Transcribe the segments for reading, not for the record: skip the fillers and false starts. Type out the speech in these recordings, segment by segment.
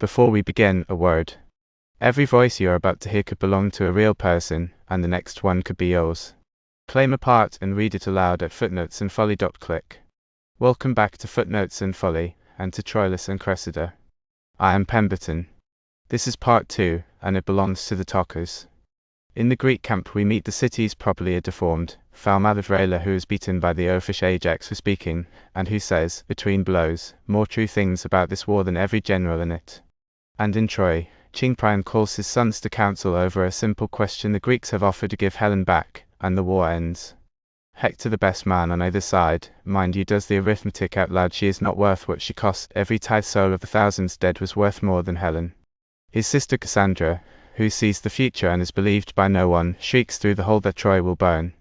Before we begin, a word. Every voice you are about to hear could belong to a real person, and the next one could be yours. Claim a part and read it aloud at Footnotes and Folly. Click. Welcome back to Footnotes and Folly, and to Troilus and Cressida. I am Pemberton. This is part 2, and it belongs to the talkers. In the Greek camp we meet the cities properly deformed, foul-mouthed Railer who is beaten by the oafish Ajax for speaking, and who says, between blows, more true things about this war than every general in it. And in Troy, King Priam calls his sons to council over a simple question the Greeks have offered to give Helen back, and the war ends. Hector, the best man on either side, mind you, does the arithmetic out loud. She is not worth what she cost. Every tithe soul of the thousands dead was worth more than Helen. His sister Cassandra, who sees the future and is believed by no one, shrieks through the hole that Troy will burn.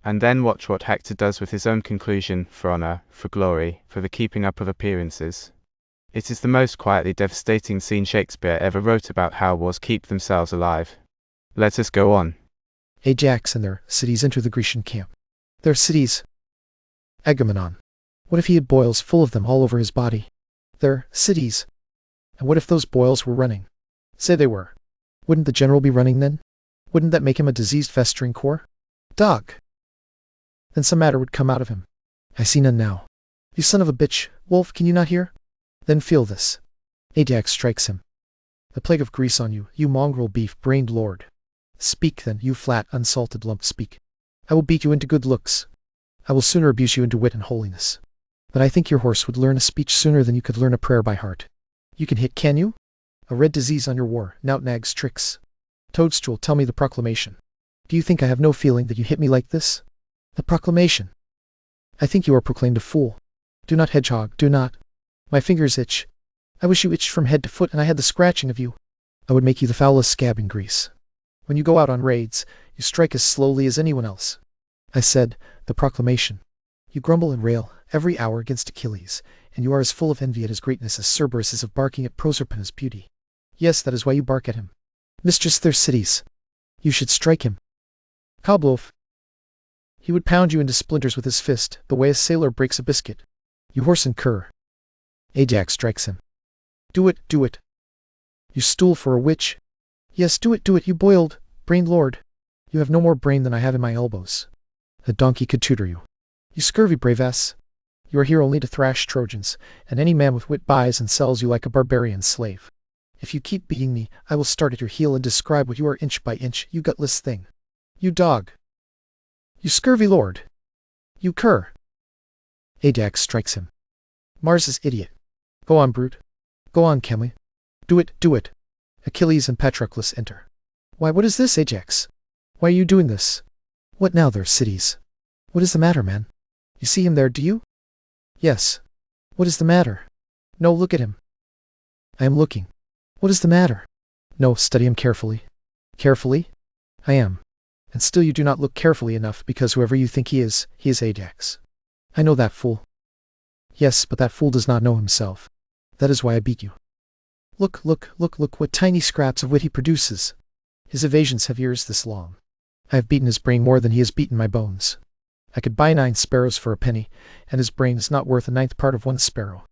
And then watch what Hector does with his own conclusion, for honor, for glory, for the keeping up of appearances. It is the most quietly devastating scene Shakespeare ever wrote about how wars keep themselves alive. Let us go on. Ajax and their cities enter the Grecian camp. Their cities. Agamemnon. What if he had boils full of them all over his body? Their cities. And what if those boils were running? Say they were. Wouldn't the general be running then? Wouldn't that make him a diseased festering core? Dog! Then some matter would come out of him. I see none now. You son of a bitch, wolf, can you not hear? Then feel this. Ajax strikes him. The plague of Greece on you, you mongrel beef-brained lord. Speak then, you flat, unsalted lump, speak. I will beat you into good looks. I will sooner abuse you into wit and holiness. But I think your horse would learn a speech sooner than you could learn a prayer by heart. You can hit, can you? A red disease on your war, Nautnag's tricks. Toadstool, tell me the proclamation. Do you think I have no feeling that you hit me like this? The proclamation. I think you are proclaimed a fool. Do not, hedgehog, do not. My fingers itch. I wish you itched from head to foot and I had the scratching of you. I would make you the foulest scab in Greece. When you go out on raids, you strike as slowly as anyone else. I said, the proclamation. You grumble and rail every hour against Achilles, and you are as full of envy at his greatness as Cerberus is of barking at Proserpina's beauty. Yes, that is why you bark at him. Mistress Thersites. You should strike him. Kablof. He would pound you into splinters with his fist, the way a sailor breaks a biscuit. You horse and cur. Ajax strikes him. Do it, do it. You stool for a witch. Yes, do it, you boiled, brained lord. You have no more brain than I have in my elbows. A donkey could tutor you. You scurvy brave ass. You are here only to thrash Trojans, and any man with wit buys and sells you like a barbarian slave. If you keep beating me, I will start at your heel and describe what you are inch by inch, you gutless thing. You dog. You scurvy lord. You cur. Ajax strikes him. Mars is idiot. Go on, brute. Go on, Chemly. Do it, do it. Achilles and Patroclus enter. Why, what is this, Ajax? Why are you doing this? What now, their cities? What is the matter, man? You see him there, do you? Yes. What is the matter? No, look at him. I am looking. What is the matter? No, study him carefully. Carefully? I am. And still you do not look carefully enough, because whoever you think he is Ajax. I know that fool. Yes, but that fool does not know himself. That is why I beat you. Look, what tiny scraps of wit he produces. His evasions have ears this long. I have beaten his brain more than he has beaten my bones. I could buy 9 sparrows for a penny, and his brain is not worth a 9th part of 1 sparrow.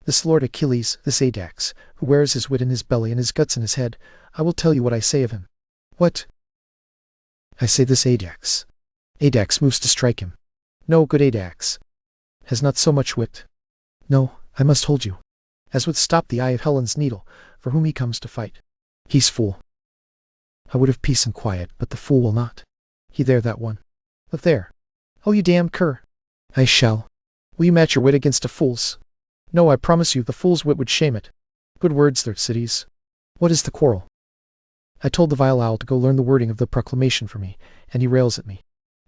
This Lord Achilles, this Ajax, who wears his wit in his belly and his guts in his head, I will tell you what I say of him. What? I say this Ajax. Ajax moves to strike him. No, good Ajax. Has not so much wit. No, I must hold you. As would stop the eye of Helen's needle, for whom he comes to fight. He's fool. I would have peace and quiet, but the fool will not. He there, that one. But there. Oh, you damn cur. I shall. Will you match your wit against a fool's? No, I promise you, the fool's wit would shame it. Good words, Thersites. What is the quarrel? I told the vile owl to go learn the wording of the proclamation for me, and he rails at me.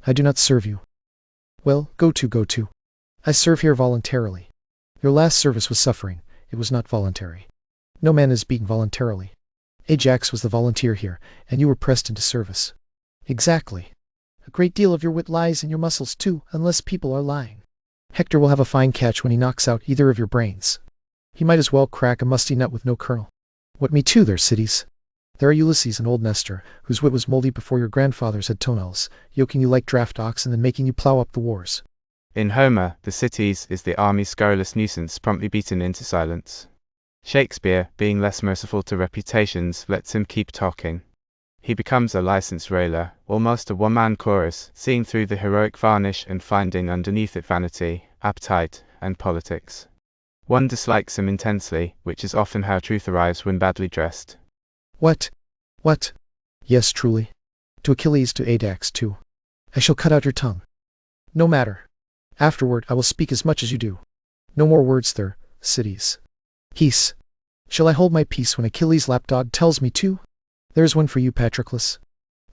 I do not serve you. Well, go to. I serve here voluntarily. Your last service was suffering. It was not voluntary. No man is beaten voluntarily. Ajax was the volunteer here, and you were pressed into service. Exactly. A great deal of your wit lies in your muscles too, unless people are lying. Hector will have a fine catch when he knocks out either of your brains. He might as well crack a musty nut with no kernel. What me too, their cities. There are Ulysses and old Nestor, whose wit was moldy before your grandfathers had toenails, yoking you like draft oxen and making you plow up the wars. In Homer, the cities is the army Scurrilous nuisance promptly beaten into silence. Shakespeare, being less merciful to reputations, lets him keep talking. He becomes a licensed railer, almost a one-man chorus, seeing through the heroic varnish and finding underneath it vanity, appetite, and politics. One dislikes him intensely, which is often how truth arrives when badly dressed. What? What? Yes, truly. To Achilles, to Ajax, too. I shall cut out your tongue. No matter. Afterward I will speak as much as you do. No more words, Thersites. Peace. Shall I hold my peace when Achilles' lapdog tells me to? There is one for you, Patroclus.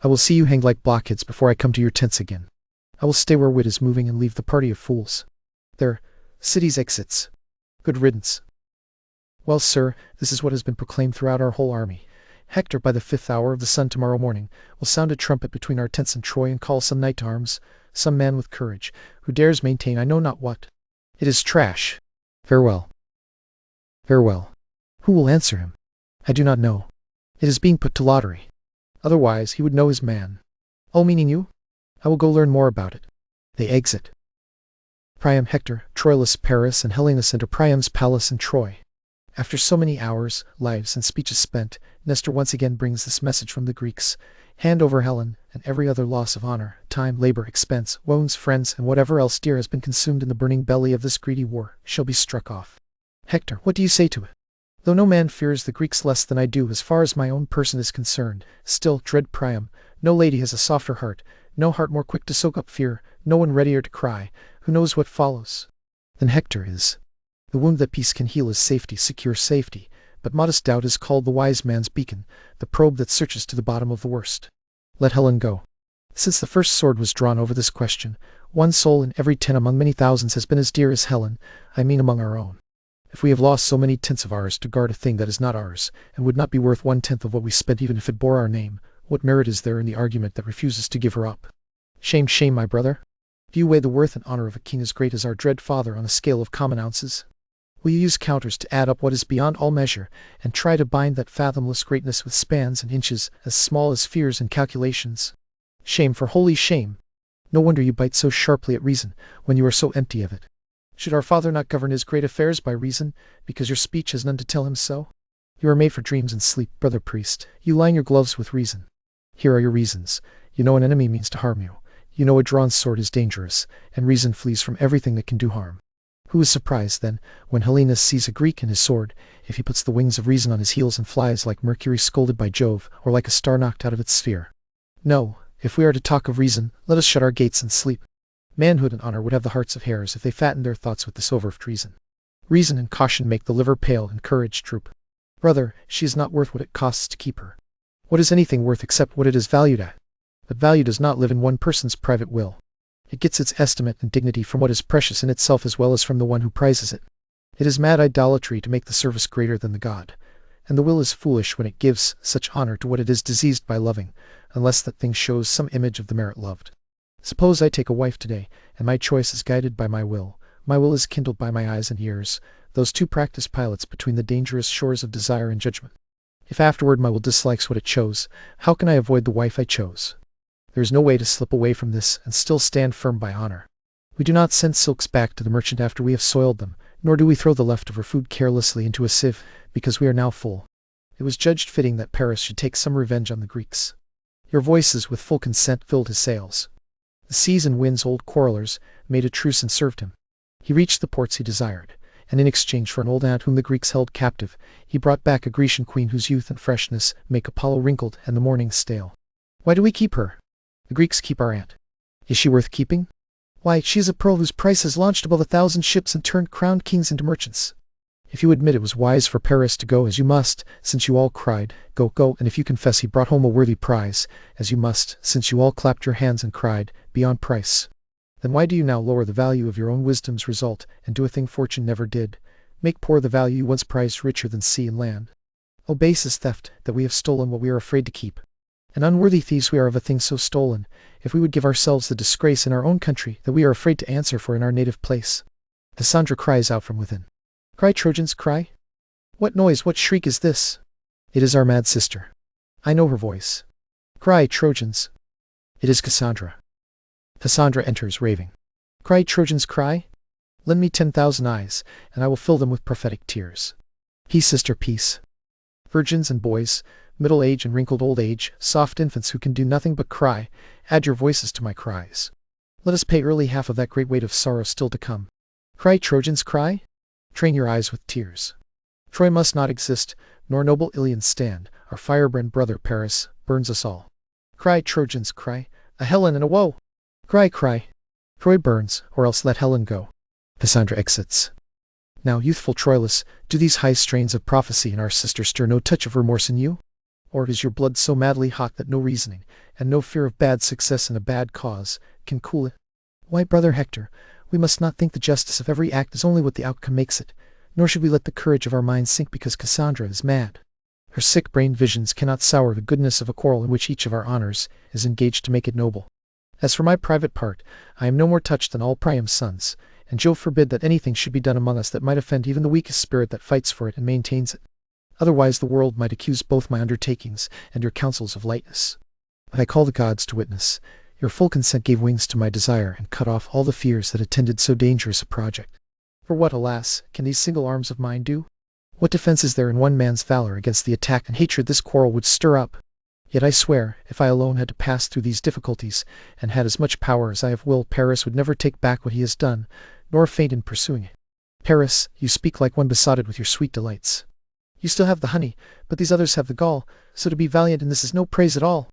I will see you hanged like blockheads before I come to your tents again. I will stay where wit is moving and leave the party of fools. Thersites exits. Good riddance. Well, sir, this is what has been proclaimed throughout our whole army. Hector, by the 5th hour of the sun tomorrow morning, will sound a trumpet between our tents and Troy and call some knight to arms, some man with courage, who dares maintain I know not what. It is trash. Farewell. Farewell. Who will answer him? I do not know. It is being put to lottery. Otherwise he would know his man. Oh, meaning you? I will go learn more about it. They exit. Priam, Hector, Troilus, Paris, and Helenus enter Priam's palace in Troy. After so many hours, lives, and speeches spent, Nestor once again brings this message from the Greeks. Hand over Helen, and every other loss of honor, time, labor, expense, wounds, friends, and whatever else dear has been consumed in the burning belly of this greedy war, shall be struck off. Hector, what do you say to it? Though no man fears the Greeks less than I do as far as my own person is concerned, still, dread Priam, no lady has a softer heart, no heart more quick to soak up fear, no one readier to cry, who knows what follows, than Hector is. The wound that peace can heal is safety, secure safety, but modest doubt is called the wise man's beacon, the probe that searches to the bottom of the worst. Let Helen go. Since the first sword was drawn over this question, one soul in every 10 among many thousands has been as dear as Helen, I mean among our own. If we have lost so many tenths of ours to guard a thing that is not ours, and would not be worth 1/10 of what we spent even if it bore our name, what merit is there in the argument that refuses to give her up? Shame, shame, my brother. Do you weigh the worth and honor of a king as great as our dread father on a scale of common ounces? Will you use counters to add up what is beyond all measure, and try to bind that fathomless greatness with spans and inches as small as fears and calculations? Shame, for holy shame! No wonder you bite so sharply at reason, when you are so empty of it. Should our father not govern his great affairs by reason, because your speech has none to tell him so? You are made for dreams and sleep, brother priest. You line your gloves with reason. Here are your reasons. You know an enemy means to harm you. You know a drawn sword is dangerous, and reason flees from everything that can do harm. Who is surprised, then, when Helenus sees a Greek and his sword, if he puts the wings of reason on his heels and flies like Mercury scolded by Jove, or like a star knocked out of its sphere? No, if we are to talk of reason, let us shut our gates and sleep. Manhood and honor would have the hearts of hares if they fattened their thoughts with this over treason. Reason and caution make the liver pale and courage droop. Brother, she is not worth what it costs to keep her. What is anything worth except what it is valued at? But value does not live in one person's private will. It gets its estimate and dignity from what is precious in itself as well as from the one who prizes it. It is mad idolatry to make the service greater than the god, and the will is foolish when it gives such honor to what it is diseased by loving, unless that thing shows some image of the merit loved. Suppose I take a wife today, and my choice is guided by my will is kindled by my eyes and ears, those two practiced pilots between the dangerous shores of desire and judgment. If afterward my will dislikes what it chose, how can I avoid the wife I chose? There is no way to slip away from this and still stand firm by honor. We do not send silks back to the merchant after we have soiled them, nor do we throw the leftover food carelessly into a sieve, because we are now full. It was judged fitting that Paris should take some revenge on the Greeks. Your voices with full consent filled his sails. The seas and winds, old quarrellers, made a truce and served him. He reached the ports he desired, and in exchange for an old aunt whom the Greeks held captive, he brought back a Grecian queen whose youth and freshness make Apollo wrinkled and the morning stale. Why do we keep her? The Greeks keep our aunt. Is she worth keeping? Why, she is a pearl whose price has launched above 1,000 ships and turned crowned kings into merchants. If you admit it was wise for Paris to go as you must, since you all cried, "Go, go," and if you confess he brought home a worthy prize, as you must, since you all clapped your hands and cried, "Beyond price," then why do you now lower the value of your own wisdom's result, and do a thing fortune never did, make poor the value you once prized richer than sea and land? O base is theft, that we have stolen what we are afraid to keep. And unworthy thieves we are of a thing so stolen, if we would give ourselves the disgrace in our own country that we are afraid to answer for in our native place. Cassandra cries out from within. Cry, Trojans, cry! What noise, what shriek is this? It is our mad sister. I know her voice. Cry, Trojans! It is Cassandra. Cassandra enters, raving. Cry, Trojans, cry! Lend me 10,000 eyes, and I will fill them with prophetic tears. Peace, sister, peace. Virgins and boys, middle age and wrinkled old age, soft infants who can do nothing but cry, add your voices to my cries. Let us pay early half of that great weight of sorrow still to come. Cry, Trojans, cry! Train your eyes with tears. Troy must not exist, nor noble Ilion stand. Our firebrand brother Paris burns us all. Cry, Trojans, cry! A Helen and a woe! Cry, cry! Troy burns, or else let Helen go. Cassandra exits. Now, youthful Troilus, do these high strains of prophecy in our sister stir no touch of remorse in you? Or is your blood so madly hot that no reasoning, and no fear of bad success in a bad cause, can cool it? Why, brother Hector, we must not think the justice of every act is only what the outcome makes it, nor should we let the courage of our minds sink because Cassandra is mad. Her sick-brained visions cannot sour the goodness of a quarrel in which each of our honors is engaged to make it noble. As for my private part, I am no more touched than all Priam's sons, and Jove forbid that anything should be done among us that might offend even the weakest spirit that fights for it and maintains it. Otherwise the world might accuse both my undertakings and your counsels of lightness. But I call the gods to witness. Your full consent gave wings to my desire and cut off all the fears that attended so dangerous a project. For what, alas, can these single arms of mine do? What defense is there in one man's valor against the attack and hatred this quarrel would stir up? Yet I swear, if I alone had to pass through these difficulties, and had as much power as I have will, Paris would never take back what he has done, nor faint in pursuing it. Paris, you speak like one besotted with your sweet delights. You still have the honey, but these others have the gall, so to be valiant in this is no praise at all.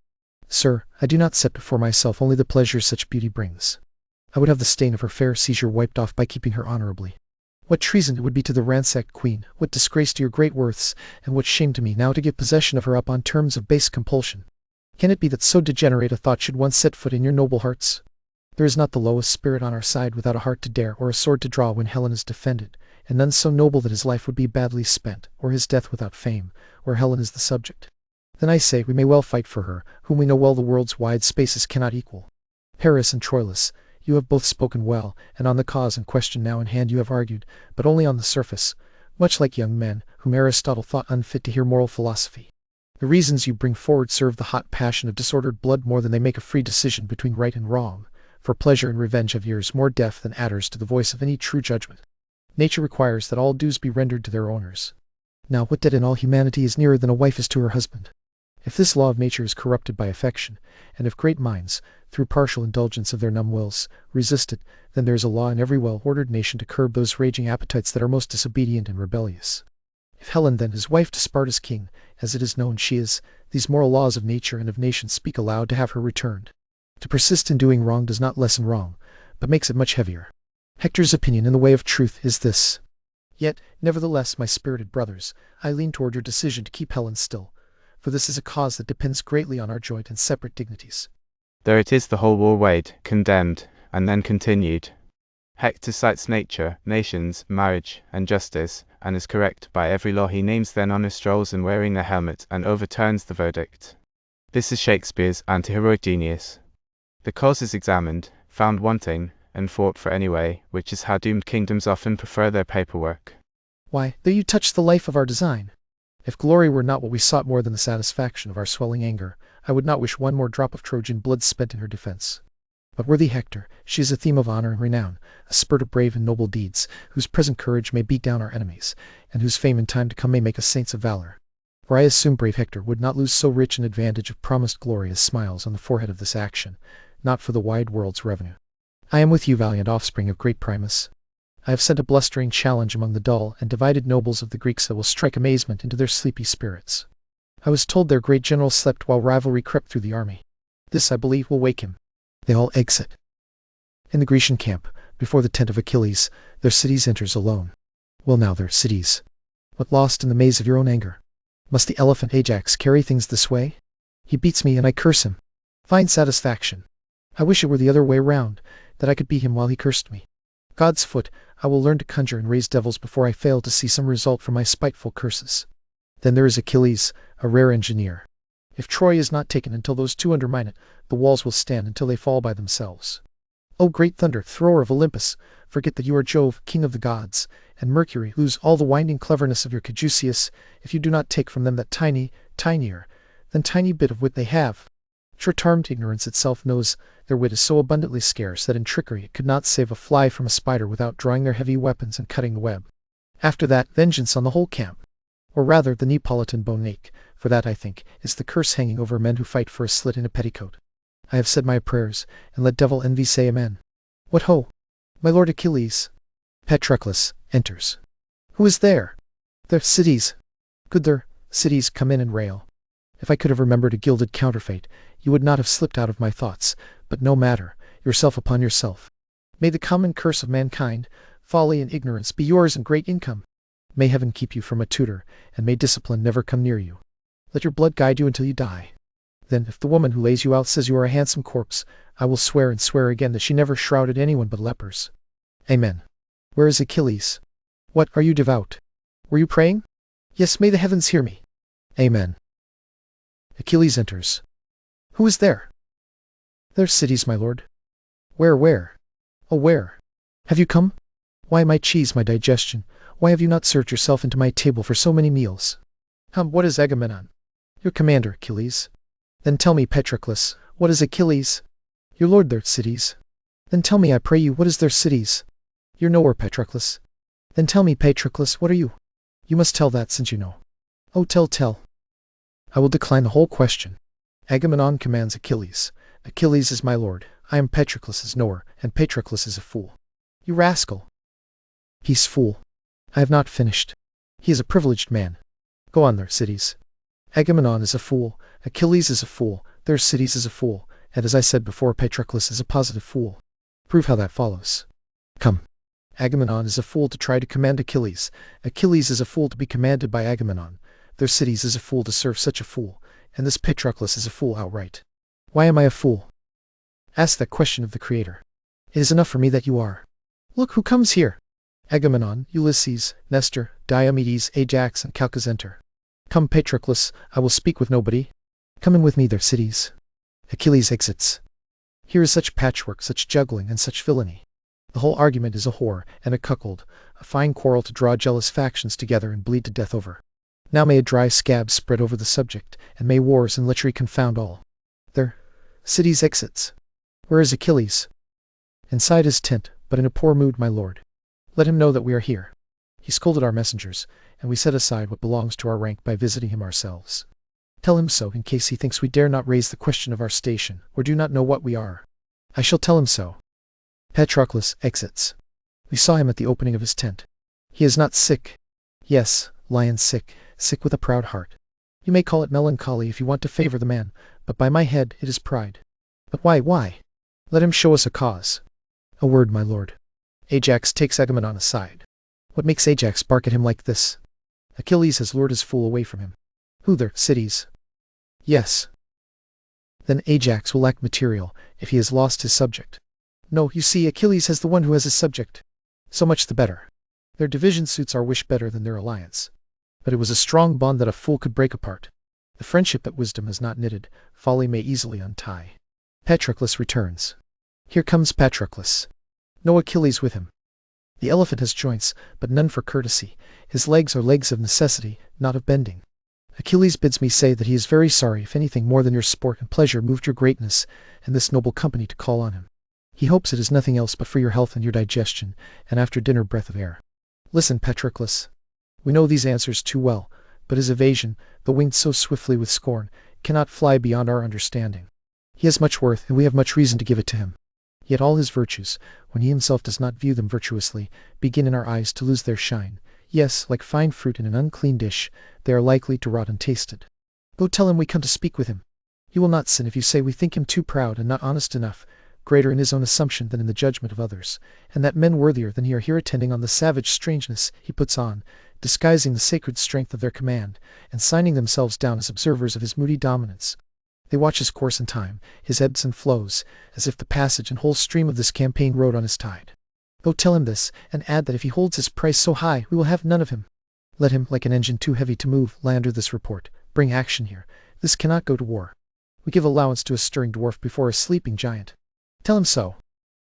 Sir, I do not set before myself only the pleasures such beauty brings. I would have the stain of her fair seizure wiped off by keeping her honorably. What treason it would be to the ransacked queen, what disgrace to your great worths, and what shame to me now to give possession of her up on terms of base compulsion. Can it be that so degenerate a thought should once set foot in your noble hearts? There is not the lowest spirit on our side without a heart to dare or a sword to draw when Helen is defended, and none so noble that his life would be badly spent, or his death without fame, where Helen is the subject. Then I say we may well fight for her, whom we know well the world's wide spaces cannot equal. Paris and Troilus, you have both spoken well, and on the cause in question now in hand you have argued, but only on the surface, much like young men, whom Aristotle thought unfit to hear moral philosophy. The reasons you bring forward serve the hot passion of disordered blood more than they make a free decision between right and wrong, for pleasure and revenge have ears more deaf than adders to the voice of any true judgment. Nature requires that all dues be rendered to their owners. Now, what debt in all humanity is nearer than a wife is to her husband? If this law of nature is corrupted by affection, and if great minds, through partial indulgence of their numb wills, resist it, then there is a law in every well-ordered nation to curb those raging appetites that are most disobedient and rebellious. If Helen, then, is wife to Sparta's king, as it is known she is, these moral laws of nature and of nations speak aloud to have her returned. To persist in doing wrong does not lessen wrong, but makes it much heavier. Hector's opinion in the way of truth is this. Yet, nevertheless, my spirited brothers, I lean toward your decision to keep Helen still, for this is a cause that depends greatly on our joint and separate dignities. There it is the whole war weighed, condemned, and then continued. Hector cites nature, nations, marriage, and justice, and is correct by every law he names then honor strolls and wearing their helmet and overturns the verdict. This is Shakespeare's anti-heroic genius. The cause is examined, found wanting, and fought for anyway, which is how doomed kingdoms often prefer their paperwork. Why, there you touch the life of our design. If glory were not what we sought more than the satisfaction of our swelling anger, I would not wish one more drop of Trojan blood spent in her defense. But worthy Hector, she is a theme of honor and renown, a spurt of brave and noble deeds, whose present courage may beat down our enemies, and whose fame in time to come may make us saints of valor. For I assume brave Hector would not lose so rich an advantage of promised glory as smiles on the forehead of this action, not for the wide world's revenue. I am with you, valiant offspring of great Primus. I have sent a blustering challenge among the dull and divided nobles of the Greeks that will strike amazement into their sleepy spirits. I was told their great general slept while rivalry crept through the army. This, I believe, will wake him. They all exit. In the Grecian camp, before the tent of Achilles, Thersites enters alone. Well now, Thersites, what lost in the maze of your own anger? Must the elephant Ajax carry things this way? He beats me and I curse him. Fine satisfaction. I wish it were the other way round, that I could beat him while he cursed me. God's foot, I will learn to conjure and raise devils before I fail to see some result from my spiteful curses. Then there is Achilles, a rare engineer. If Troy is not taken until those two undermine it, the walls will stand until they fall by themselves. O great thunder, thrower of Olympus, forget that you are Jove, king of the gods, and Mercury, lose all the winding cleverness of your caduceus, if you do not take from them that tinier than tiny bit of wit they have. Short-termed ignorance itself knows their wit is so abundantly scarce that in trickery it could not save a fly from a spider without drawing their heavy weapons and cutting the web. After that, vengeance on the whole camp. or rather the Neapolitan bone ache, for that, I think, is the curse hanging over men who fight for a slit in a petticoat. I have said my prayers, and let devil envy say amen. What ho! My lord Achilles! Patroclus enters. Who is there? Thersites. Could Thersites come in and rail? If I could have remembered a gilded counterfeit, you would not have slipped out of my thoughts, but no matter, yourself upon yourself. May the common curse of mankind, folly and ignorance, be yours and great income. May heaven keep you from a tutor, and may discipline never come near you. Let your blood guide you until you die. Then, if the woman who lays you out says you are a handsome corpse, I will swear and swear again that she never shrouded anyone but lepers. Amen. Where is Achilles? What, are you devout? Were you praying? Yes, may the heavens hear me. Amen. Achilles enters. Who is there? Thersites, my lord. Where? Oh, where? Have you come? Why, my cheese, my digestion, why have you not served yourself into my table for so many meals? What is Agamemnon? Your commander, Achilles. Then tell me, Patroclus, what is Achilles? Your lord Thersites. Then tell me, I pray you, what is Thersites? You're nowhere, Patroclus. Then tell me, Patroclus, what are you? You must tell that since you know. Oh, tell. I will decline the whole question. Agamemnon commands Achilles. Achilles is my lord. I am Patroclus's knower, and Patroclus is a fool. You rascal. Peace, fool. I have not finished. He is a privileged man. Go on, Thersites. Agamemnon is a fool, Achilles is a fool, Thersites is a fool, and as I said before, Patroclus is a positive fool. Prove how that follows. Come. Agamemnon is a fool to try to command Achilles. Achilles is a fool to be commanded by Agamemnon. Thersites is a fool to serve such a fool, and this Patroclus is a fool outright. Why am I a fool? Ask that question of the Creator. It is enough for me that you are. Look who comes here. Agamemnon, Ulysses, Nestor, Diomedes, Ajax, and Calchas enter. Come, Patroclus, I will speak with nobody. Come in with me, Thersites. Achilles exits. Here is such patchwork, such juggling, and such villainy. The whole argument is a whore and a cuckold, a fine quarrel to draw jealous factions together and bleed to death over. Now may a dry scab spread over the subject, and may wars and lechery confound all. Thersites exits. Where is Achilles? Inside his tent, but in a poor mood, my lord. Let him know that we are here. He scolded our messengers, and we set aside what belongs to our rank by visiting him ourselves. Tell him so, in case he thinks we dare not raise the question of our station, or do not know what we are. I shall tell him so. Patroclus exits. We saw him at the opening of his tent. He is not sick. Yes, lion sick, sick with a proud heart. You may call it melancholy if you want to favor the man, but by my head it is pride. But why? Let him show us a cause. A word, my lord. Ajax takes Agamemnon aside. What makes Ajax bark at him like this? Achilles has lured his fool away from him. Who, Thersites? Yes. Then Ajax will lack material, if he has lost his subject. No, you see, Achilles has the one who has his subject. So much the better. Their division suits our wish better than their alliance. But it was a strong bond that a fool could break apart. The friendship that wisdom has not knitted, folly may easily untie. Patroclus returns. Here comes Patroclus. No Achilles with him. The elephant has joints, but none for courtesy. His legs are legs of necessity, not of bending. Achilles bids me say that he is very sorry if anything more than your sport and pleasure moved your greatness and this noble company to call on him. He hopes it is nothing else but for your health and your digestion, and after dinner breath of air. Listen, Patroclus. We know these answers too well, but his evasion, though winged so swiftly with scorn, cannot fly beyond our understanding. He has much worth, and we have much reason to give it to him. Yet all his virtues, when he himself does not view them virtuously, begin in our eyes to lose their shine. Yes, like fine fruit in an unclean dish, they are likely to rot untasted. Go tell him we come to speak with him. He will not sin if you say we think him too proud and not honest enough, greater in his own assumption than in the judgment of others, and that men worthier than he are here attending on the savage strangeness he puts on, disguising the sacred strength of their command, and signing themselves down as observers of his moody dominance. They watch his course and time, his ebbs and flows, as if the passage and whole stream of this campaign rode on his tide. Go tell him this, and add that if he holds his price so high, we will have none of him. Let him, like an engine too heavy to move, lie under this report. Bring action here. This cannot go to war. We give allowance to a stirring dwarf before a sleeping giant. Tell him so.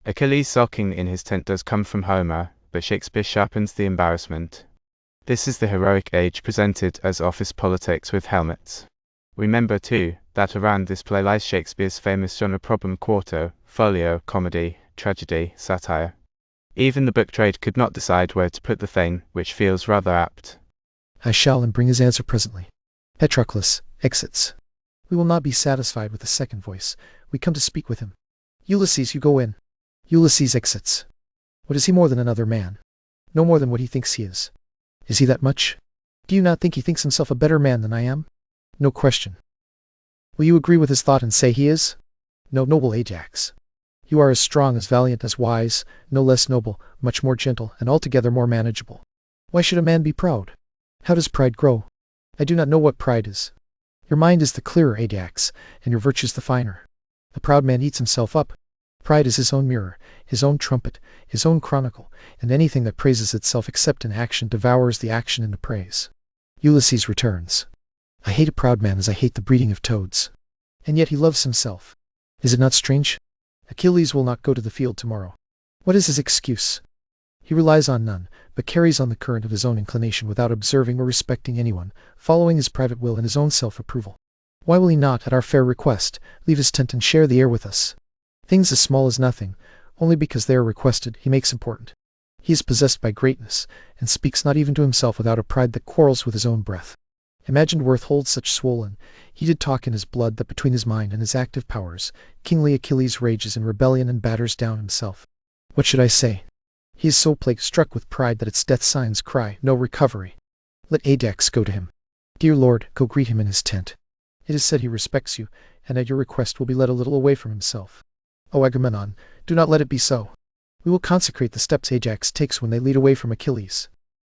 Achilles sulking in his tent does come from Homer, but Shakespeare sharpens the embarrassment. This is the heroic age presented as office politics with helmets. Remember, too, that around this play lies Shakespeare's famous genre problem Quarto, Folio, comedy, tragedy, satire. Even the book trade could not decide where to put the thing, which feels rather apt. I shall, and bring his answer presently. Patroclus exits. We will not be satisfied with the second voice. We come to speak with him. Ulysses, you go in. Ulysses exits. What is he more than another man? No more than what he thinks he is. Is he that much? Do you not think he thinks himself a better man than I am? No question. Will you agree with his thought and say he is? No, noble Ajax. You are as strong, as valiant, as wise, no less noble, much more gentle, and altogether more manageable. Why should a man be proud? How does pride grow? I do not know what pride is. Your mind is the clearer, Ajax, and your virtues the finer. The proud man eats himself up. Pride is his own mirror, his own trumpet, his own chronicle, and anything that praises itself except in action devours the action into praise. Ulysses returns. I hate a proud man as I hate the breeding of toads. And yet he loves himself. Is it not strange? Achilles will not go to the field tomorrow. What is his excuse? He relies on none, but carries on the current of his own inclination without observing or respecting anyone, following his private will and his own self-approval. Why will he not, at our fair request, leave his tent and share the air with us? Things as small as nothing, only because they are requested, he makes important. He is possessed by greatness, and speaks not even to himself without a pride that quarrels with his own breath. Imagined worth holds such swollen, heated talk in his blood that between his mind and his active powers, kingly Achilles rages in rebellion and batters down himself. What should I say? He is so plague-struck with pride that its death signs cry, no recovery. Let Ajax go to him. Dear lord, go greet him in his tent. It is said he respects you, and at your request will be led a little away from himself. O Agamemnon, do not let it be so. We will consecrate the steps Ajax takes when they lead away from Achilles.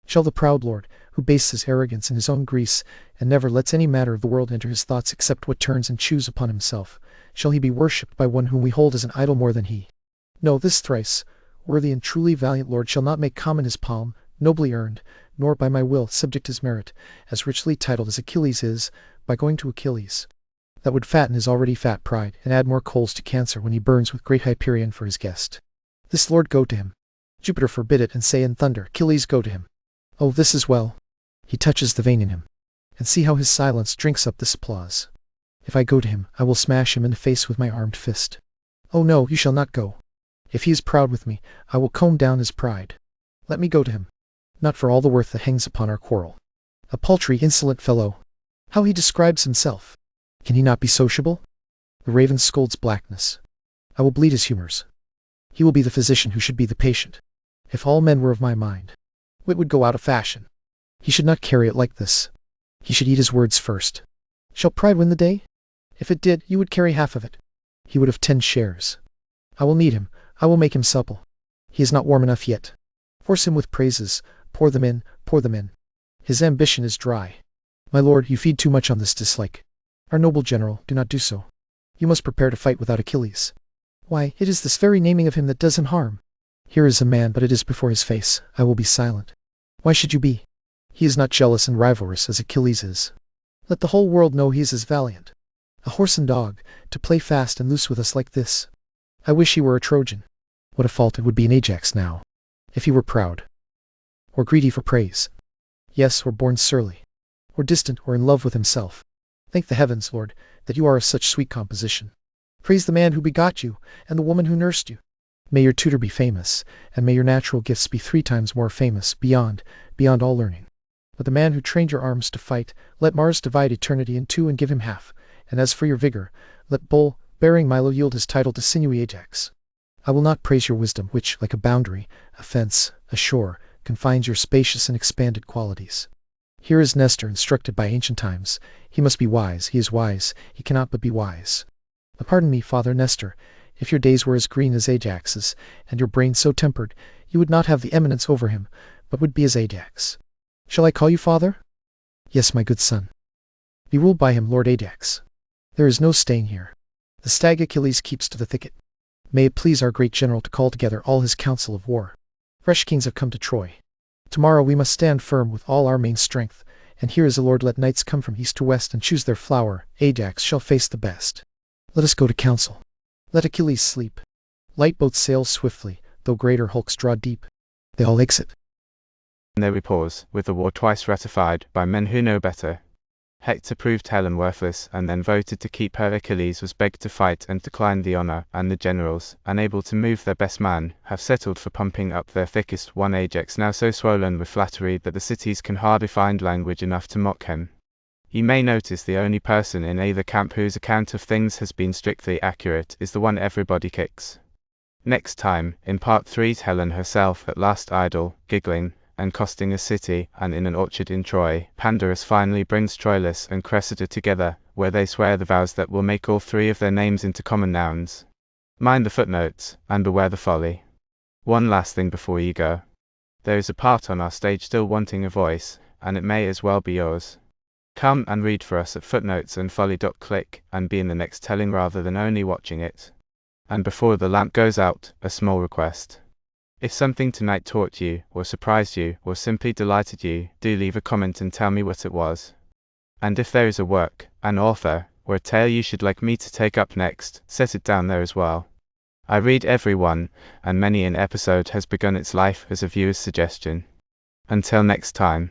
Shall the proud lord, who bastes his arrogance in his own grease, and never lets any matter of the world enter his thoughts except what turns and chews upon himself, shall he be worshipped by one whom we hold as an idol more than he? No, this thrice worthy and truly valiant lord shall not make common his palm, nobly earned, nor by my will subject his merit, as richly titled as Achilles is, by going to Achilles. That would fatten his already fat pride, and add more coals to cancer when he burns with great Hyperion for his guest. This lord go to him. Jupiter forbid it, and say in thunder, Achilles go to him. Oh, this is well. He touches the vein in him. And see how his silence drinks up this applause. If I go to him, I will smash him in the face with my armed fist. Oh no, you shall not go. If he is proud with me, I will comb down his pride. Let me go to him. Not for all the worth that hangs upon our quarrel. A paltry, insolent fellow. How he describes himself. Can he not be sociable? The raven scolds blackness. I will bleed his humors. He will be the physician who should be the patient. If all men were of my mind, wit would go out of fashion. He should not carry it like this. He should eat his words first. Shall pride win the day? If it did, you would carry half of it. He would have 10 shares. I will knead him. I will make him supple. He is not warm enough yet. Force him with praises. Pour them in, pour them in. His ambition is dry. My lord, you feed too much on this dislike. Our noble general, do not do so. You must prepare to fight without Achilles. Why, it is this very naming of him that does him harm. Here is a man, but it is before his face. I will be silent. Why should you be? He is not jealous and rivalrous as Achilles is. Let the whole world know he is as valiant. A horse and dog, to play fast and loose with us like this. I wish he were a Trojan. What a fault it would be in Ajax now, if he were proud. Or greedy for praise. Yes, or born surly. Or distant, or in love with himself. Thank the heavens, Lord, that you are of such sweet composition. Praise the man who begot you, and the woman who nursed you. May your tutor be famous, and may your natural gifts be 3 times more famous, beyond all learning. But the man who trained your arms to fight, let Mars divide eternity in 2 and give him half, and as for your vigor, let bull, bearing Milo yield his title to sinewy Ajax. I will not praise your wisdom, which, like a boundary, a fence, a shore, confines your spacious and expanded qualities. Here is Nestor, instructed by ancient times. He must be wise, he is wise, he cannot but be wise. But pardon me, Father Nestor, if your days were as green as Ajax's, and your brain so tempered, you would not have the eminence over him, but would be as Ajax. Shall I call you father? Yes, my good son. Be ruled by him, Lord Ajax. There is no staying here. The stag Achilles keeps to the thicket. May it please our great general to call together all his council of war. Fresh kings have come to Troy. Tomorrow we must stand firm with all our main strength, and here is a lord let knights come from east to west and choose their flower. Ajax shall face the best. Let us go to council. Let Achilles sleep. Light boats sail swiftly, though greater hulks draw deep. They all exit. And there we pause, with the war twice ratified by men who know better. Hector proved Helen worthless and then voted to keep her. Achilles was begged to fight and declined the honor, and the generals, unable to move their best man, have settled for pumping up their thickest one. Ajax now so swollen with flattery that the cities can hardly find language enough to mock him. You may notice the only person in either camp whose account of things has been strictly accurate is the one everybody kicks. Next time, in part 3's Helen herself at last idle, giggling, and costing a city, and in an orchard in Troy, Pandarus finally brings Troilus and Cressida together, where they swear the vows that will make all three of their names into common nouns. Mind the footnotes, and beware the folly. One last thing before you go. There is a part on our stage still wanting a voice, and it may as well be yours. Come and read for us at footnotesandfolly.click, and be in the next telling rather than only watching it. And before the lamp goes out, a small request. If something tonight taught you, or surprised you, or simply delighted you, do leave a comment and tell me what it was. And if there is a work, an author, or a tale you should like me to take up next, set it down there as well. I read every one, and many an episode has begun its life as a viewer's suggestion. Until next time.